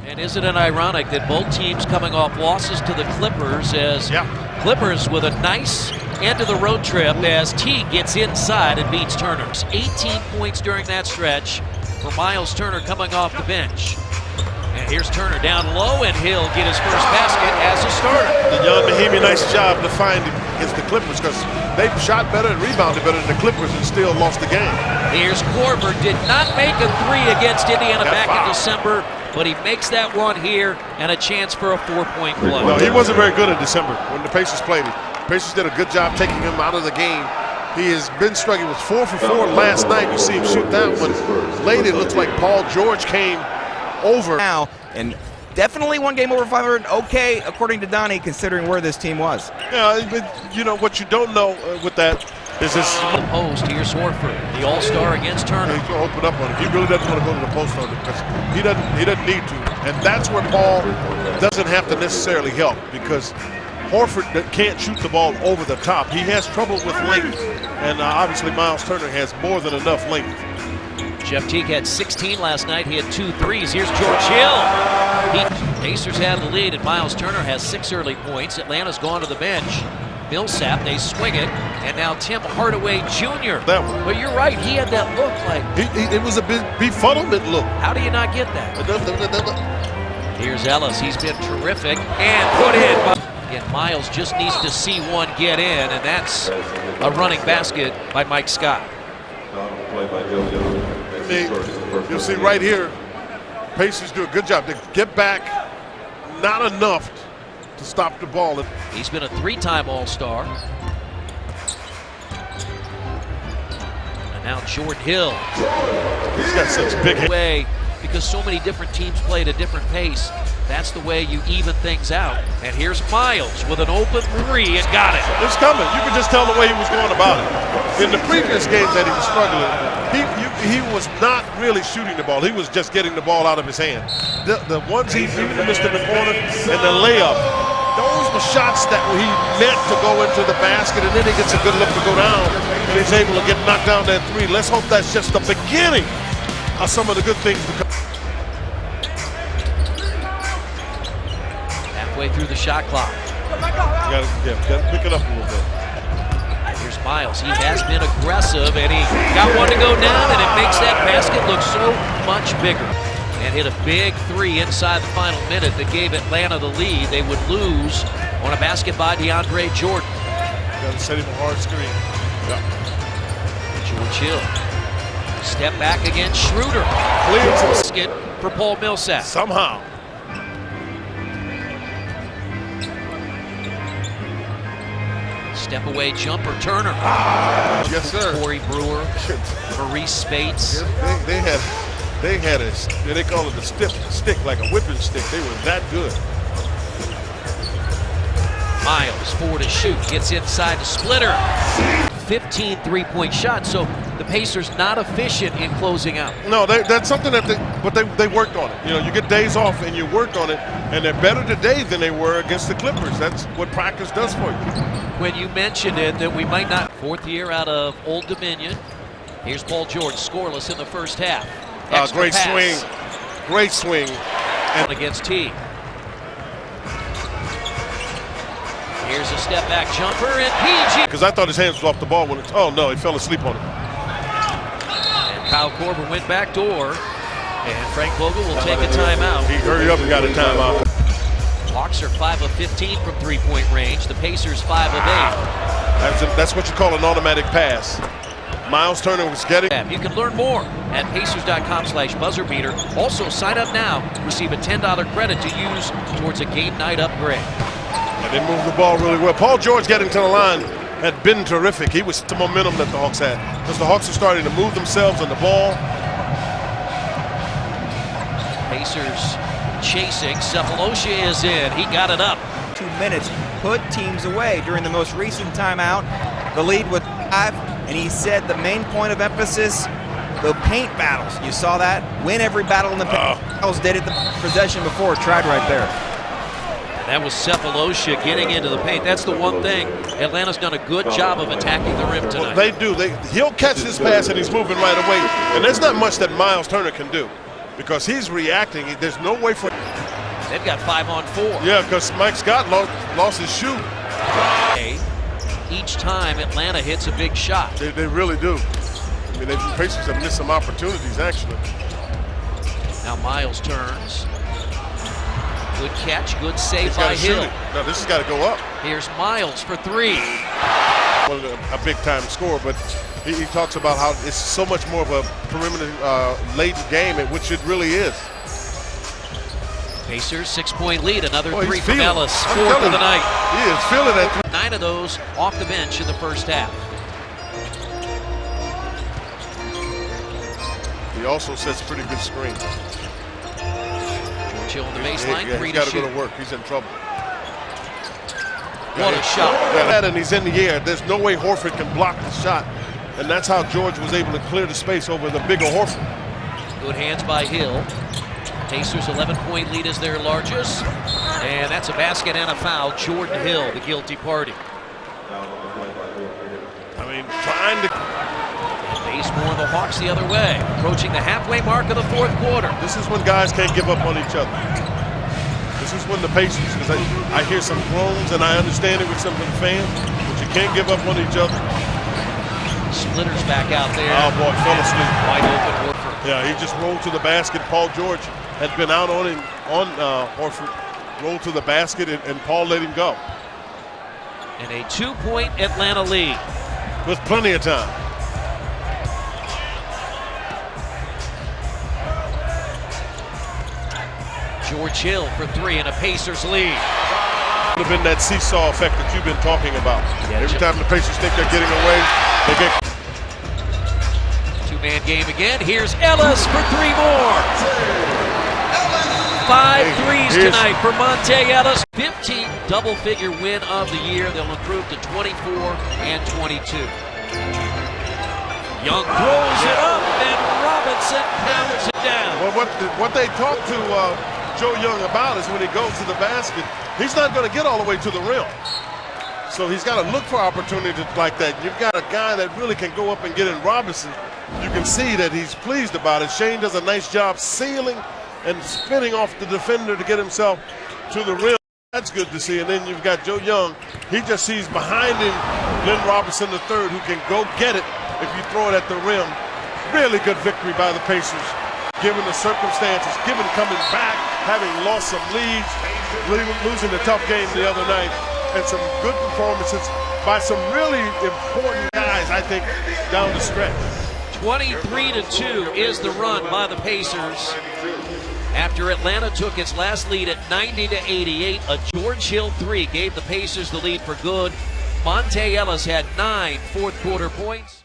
And isn't it ironic that both teams coming off losses to the Clippers, as Clippers with a nice end of the road trip as T gets inside and beats Turner. 18 points during that stretch for Miles Turner coming off the bench. And here's Turner down low, and he'll get his first basket as a starter. The young Mahimi, nice job to find against the Clippers, because they shot better and rebounded better than the Clippers and still lost the game. Here's Korver, did not make a three against Indiana back in December, but he makes that one here and a chance for a 4-point play. No, he wasn't very good in December when the Pacers played him. Pacers did a good job taking him out of the game. He has been struggling with 4 for 4 last night. You see him shoot that one. Late, it looks like Paul George came over. Now, and definitely one game over 500. Okay, according to Donnie, considering where this team was. Yeah, but you know what you don't know with that is this. Post, here's Horford, the all-star against Turner. He's going to open up on him. He really doesn't want to go to the post on him because he doesn't need to. And that's where Paul doesn't have to necessarily help, because Horford can't shoot the ball over the top. He has trouble with length, and obviously Miles Turner has more than enough length. Jeff Teague had 16 last night. He had 2 threes. Here's George Hill. Pacers have the lead, and Miles Turner has 6 early points. Atlanta's gone to the bench. Millsap, they swing it, and now Tim Hardaway Jr. That one. But you're right, he had that look like... It was a befuddlement look. How do you not get that? Here's Ellis. He's been terrific and put in. Again, Miles just needs to see one get in, and that's a running basket by Mike Scott. You'll see right here, Pacers do a good job. They get back, not enough to stop the ball. He's been a 3-time All-Star. And now Jordan Hill. He's got such big way, because so many different teams play at a different pace. That's the way you even things out. And here's Miles with an open 3 and got it. It's coming. You can just tell the way he was going about it. In the previous games that he was struggling, he was not really shooting the ball. He was just getting the ball out of his hand. The ones he even missed in the corner and the layup, those were shots that he meant to go into the basket, and then he gets a good look to go down, and he's able to get knocked down that 3. Let's hope that's just the beginning of some of the good things to come. Halfway through the shot clock. Got to pick it up a little bit. Here's Miles. He has been aggressive, and he got one to go down, and it makes that basket look so much bigger. And hit a big 3 inside the final minute that gave Atlanta the lead. They would lose on a basket by DeAndre Jordan. Got to set him a hard screen. George Hill. Step back against Schroeder. Basket for Paul Millsap. Somehow. Step away jumper, Turner. Yes, sir. Corey Brewer, Maurice Spates. They had they call it a stick, like a whipping stick. They were that good. Miles, 4 to shoot, gets inside the splitter. 15 3-point shots, so the Pacers not efficient in closing out. No, that's something that they worked on it. You know, you get days off and you worked on it, and they're better today than they were against the Clippers. That's what practice does for you. When you mentioned it, that we might not. 4th year out of Old Dominion. Here's Paul George, scoreless in the first half. Great swing. Great swing. And against T. Here's a step back jumper, and PG. Because I thought his hands was off the ball when oh no, he fell asleep on it. And Kyle Korver went back door, and Frank Vogel will take a timeout. He hurried up and got a timeout. Hawks are 5 of 15 from 3-point range. The Pacers 5 of 8. That's what you call an automatic pass. Miles Turner was getting. You can learn more at Pacers.com/buzzerbeater. Also, sign up now. Receive a $10 credit to use towards a game night upgrade. And they moved the ball really well. Paul George getting to the line had been terrific. He was the momentum that the Hawks had, because the Hawks are starting to move themselves on the ball. Pacers chasing. Cephalosha is in. He got it up. 2 minutes put teams away during the most recent timeout. The lead with 5, and he said the main point of emphasis, the paint battles. You saw that? Win every battle in the paint. Battles did it the possession before. Tried right there. That was Cephalosha getting into the paint. That's the one thing. Atlanta's done a good job of attacking the rim tonight. They do. He'll catch this pass and he's moving right away. And there's not much that Miles Turner can do. because he's reacting. There's no way for. They've got 5 on 4. Yeah, because Mike Scott lost his shoe. Each time Atlanta hits a big shot. They really do. I mean, the Pacers have missed some opportunities, actually. Now Miles turns. Good catch, good save He's by Hill. Now this has got to go up. Here's Miles for 3. Well, a big-time score, but he talks about how it's so much more of a perimeter-laden game, which it really is. Pacers 6-point lead. Another 3 from feeling Ellis. 4th of the night. He is feeling that. 9 of those off the bench in the first half. He also sets pretty good screens. George Hill on the baseline. Yeah, 3 he's to got to shoot. go to work. He's in trouble. What a shot. And he's in the air. There's no way Horford can block the shot. And that's how George was able to clear the space over the bigger Horford. Good hands by Hill. Pacers 11-point lead is their largest. And that's a basket and a foul. Jordan Hill, the guilty party. I mean, trying to. Base more the Hawks the other way. Approaching the halfway mark of the 4th quarter. This is when guys can't give up on each other. This is when the Pacers, because I hear some groans and I understand it with some of the fans, but you can't give up on each other. Splitters back out there. Oh boy, fell asleep. Wide open Horford. Yeah, he just rolled to the basket. Paul George had been out on him, on Horford, rolled to the basket, and Paul let him go. And a 2-point Atlanta lead. With plenty of time. George Hill for 3 and a Pacers lead. Would have been that seesaw effect that you've been talking about. Yeah, every time the Pacers think they're getting away, they get. 2-man game again. Here's Ellis for 3 more. 5 threes tonight for Monte Ellis. 15th double-figure win of the year. They'll improve to 24 and 22. Young throws it up, and Robinson pounds it down. Well, what they talk to Joe Young about is when he goes to the basket, he's not going to get all the way to the rim. So he's got to look for opportunities like that. You've got a guy that really can go up and get in Robinson. You can see that he's pleased about it. Shane does a nice job sealing and spinning off the defender to get himself to the rim. That's good to see. And then you've got Joe Young. He just sees behind him Glenn Robinson III, who can go get it if you throw it at the rim. Really good victory by the Pacers, given the circumstances, given coming back, having lost some leads, losing a tough game the other night, and some good performances by some really important guys, I think, down the stretch. 23-2 is the run by the Pacers. After Atlanta took its last lead at 90-88, a George Hill 3 gave the Pacers the lead for good. Monte Ellis had 9 fourth-quarter points.